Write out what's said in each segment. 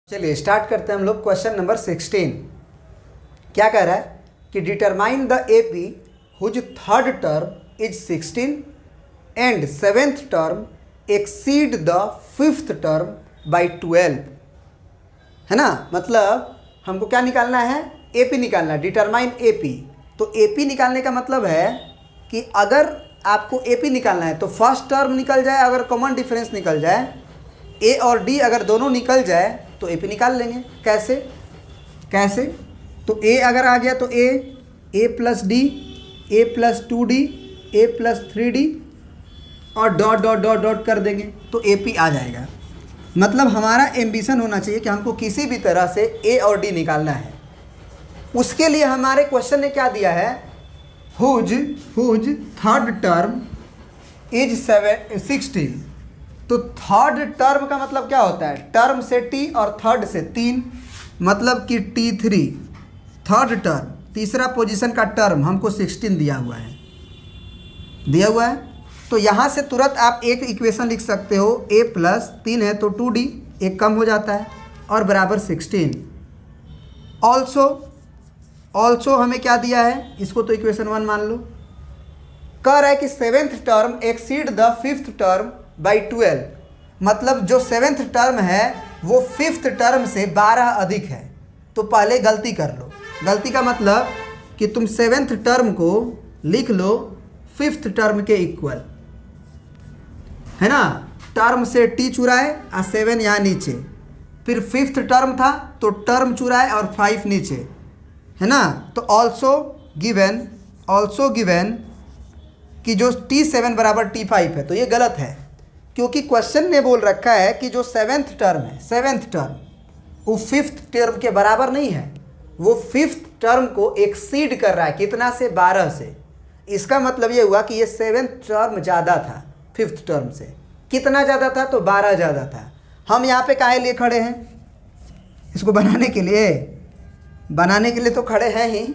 चलिए स्टार्ट करते हैं हम लोग क्वेश्चन नंबर 16। क्या कह रहा है कि determine the AP whose third term is 16 and seventh term exceed the fifth term by 12। है ना, मतलब हमको क्या निकालना है, एपी निकालना है, डिटरमाइन एपी। तो एपी निकालने का मतलब है कि अगर आपको एपी निकालना है तो फर्स्ट टर्म निकल जाए, अगर कॉमन डिफरेंस निकल जाए, ए और डी अगर दोनों निकल जाए तो एपी निकाल लेंगे। कैसे कैसे तो ए अगर आ गया तो ए प्लस डी, ए प्लस 2d, ए प्लस 3d और डॉट डॉट डॉट डॉट कर देंगे तो एपी आ जाएगा। मतलब हमारा एम्बिशन होना चाहिए कि हमको किसी भी तरह से ए और डी निकालना है। उसके लिए हमारे क्वेश्चन ने क्या दिया है, हुज थर्ड टर्म इज 16। तो थर्ड टर्म का मतलब क्या होता है, टर्म से टी और थर्ड से 3, मतलब कि T3 थर्ड टर्म, तीसरा पोजीशन का टर्म हमको 16 दिया हुआ है। तो यहाँ से तुरंत आप एक इक्वेशन लिख सकते हो, a प्लस 3 है तो 2d, एक कम हो जाता है और बराबर 16। ऑल्सो हमें क्या दिया है, इसको तो इक्वेशन 1 मान लो। कह रहा है कि seventh term exceed the fifth term by 12, मतलब जो सेवेंथ टर्म है वो फिफ्थ टर्म से 12 अधिक है। तो पहले गलती कर लो। गलती का मतलब कि तुम सेवेंथ टर्म को लिख लो फिफ्थ टर्म के इक्वल, है ना। टर्म से टी चुराए और 7 यहाँ नीचे, फिर फिफ्थ टर्म था तो टर्म चुराए और 5 नीचे, है ना। तो ऑल्सो गिवन कि जो T7 बराबर T5 है, तो ये गलत है क्योंकि क्वेश्चन ने बोल रखा है कि जो सेवेंथ टर्म वो फिफ्थ टर्म के बराबर नहीं है, वो फिफ्थ टर्म को एक्सीड कर रहा है। कितना से, 12 से। इसका मतलब ये हुआ कि ये सेवेंथ टर्म ज़्यादा था फिफ्थ टर्म से। कितना ज़्यादा था, तो 12 ज़्यादा था। हम यहाँ पे काहे लिए खड़े हैं, इसको बनाने के लिए तो खड़े हैं ही।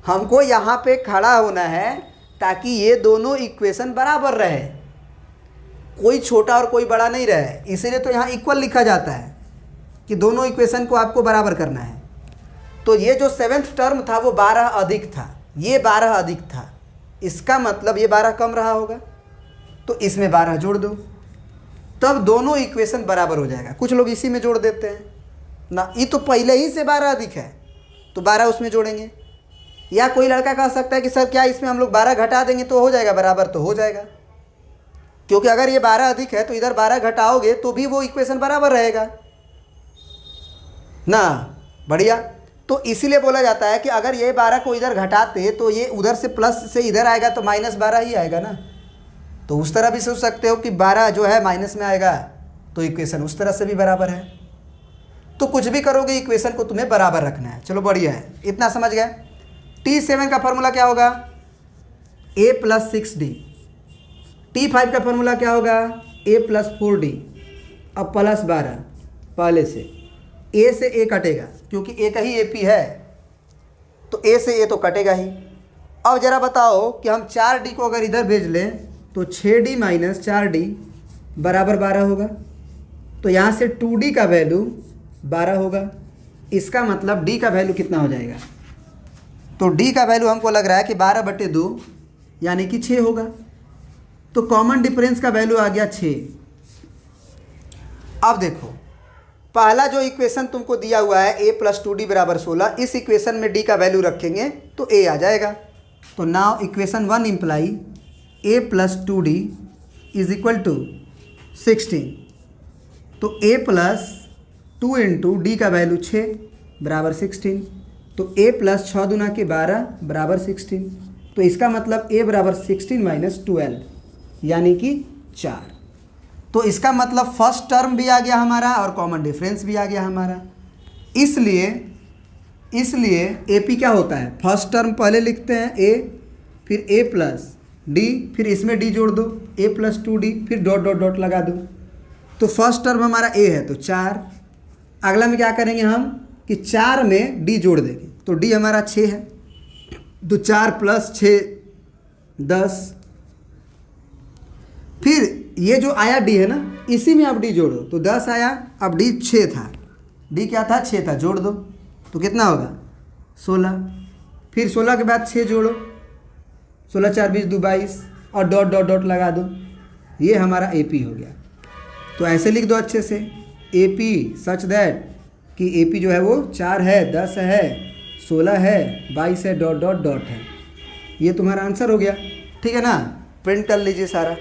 हमको यहाँ पे खड़ा होना है ताकि ये दोनों इक्वेशन बराबर रहे, कोई छोटा और कोई बड़ा नहीं रहे। इसीलिए तो यहाँ इक्वल लिखा जाता है कि दोनों इक्वेशन को आपको बराबर करना है। तो ये जो सेवेंथ टर्म था वो 12 अधिक था, ये 12 अधिक था, इसका मतलब ये 12 कम रहा होगा, तो इसमें 12 जोड़ दो, तब दोनों इक्वेशन बराबर हो जाएगा। कुछ लोग इसी में जोड़ देते हैं ना, ये तो पहले ही से 12 अधिक है तो 12 उसमें जोड़ेंगे। या कोई लड़का कह सकता है कि सर क्या इसमें हम लोग 12 घटा देंगे तो हो जाएगा बराबर, तो हो जाएगा, क्योंकि अगर ये 12 अधिक है तो इधर 12 घटाओगे तो भी वो इक्वेशन बराबर रहेगा ना। बढ़िया। तो इसीलिए बोला जाता है कि अगर ये 12 को इधर घटाते तो ये उधर से प्लस से इधर आएगा तो -12 ही आएगा ना। तो उस तरह भी सोच सकते हो कि 12 जो है माइनस में आएगा तो इक्वेशन उस तरह से भी बराबर है। तो कुछ भी करोगे इक्वेशन को तुम्हें बराबर रखना है। चलो बढ़िया है, इतना समझ गए। T7 का फॉर्मूला क्या होगा, a प्लस 6d। T5 का फॉर्मूला क्या होगा, a प्लस 4d। अब प्लस 12 पहले से, a से a कटेगा क्योंकि a का ही AP है, तो a से a तो कटेगा ही। अब ज़रा बताओ कि हम 4d को अगर इधर भेज लें तो 6d माइनस 4d बराबर 12 होगा। तो यहाँ से 2d का वैल्यू 12 होगा। इसका मतलब d का वैल्यू कितना हो जाएगा, तो d का वैल्यू हमको लग रहा है कि 12/2 यानी कि 6 होगा। तो कॉमन डिफरेंस का वैल्यू आ गया 6। अब देखो, पहला जो इक्वेशन तुमको दिया हुआ है a प्लस 2d बराबर 16, इस इक्वेशन में d का वैल्यू रखेंगे तो a आ जाएगा। तो now equation 1 imply a plus 2d is equal to 16। तो a प्लस 2 इंटू डी का वैल्यू 6 बराबर 16। तो a प्लस 6 दूना के 12 बराबर 16। तो इसका मतलब a बराबर 16 माइनस 12 यानी कि 4। तो इसका मतलब फर्स्ट टर्म भी आ गया हमारा और कॉमन डिफरेंस भी आ गया हमारा। इसलिए AP क्या होता है, फर्स्ट टर्म पहले लिखते हैं a, फिर a प्लस d, फिर इसमें d जोड़ दो, a प्लस 2d, फिर डॉट डॉट डॉट लगा दो। तो फर्स्ट टर्म हमारा a है तो 4। अगला में क्या करेंगे हम कि 4 में d जोड़ देंगे, तो d हमारा 6 है, तो 4 प्लस 6 10। फिर ये जो आया d है ना, इसी में अब d जोड़ो तो 10 आया। अब d 6 था डी क्या था, 6 था, जोड़ दो तो कितना होगा 16। फिर 16 के बाद 6 जोड़ो, 16 4 20 2 22 और डॉट डॉट डॉट लगा दो, ये हमारा AP हो गया। तो ऐसे लिख दो अच्छे से AP सच दैट कि AP जो है वो 4 है, 10 है, 16 है, 22 है, डॉट डॉट डॉट है। ये तुम्हारा आंसर हो गया, ठीक है ना। प्रिंट कर लीजिए सारा।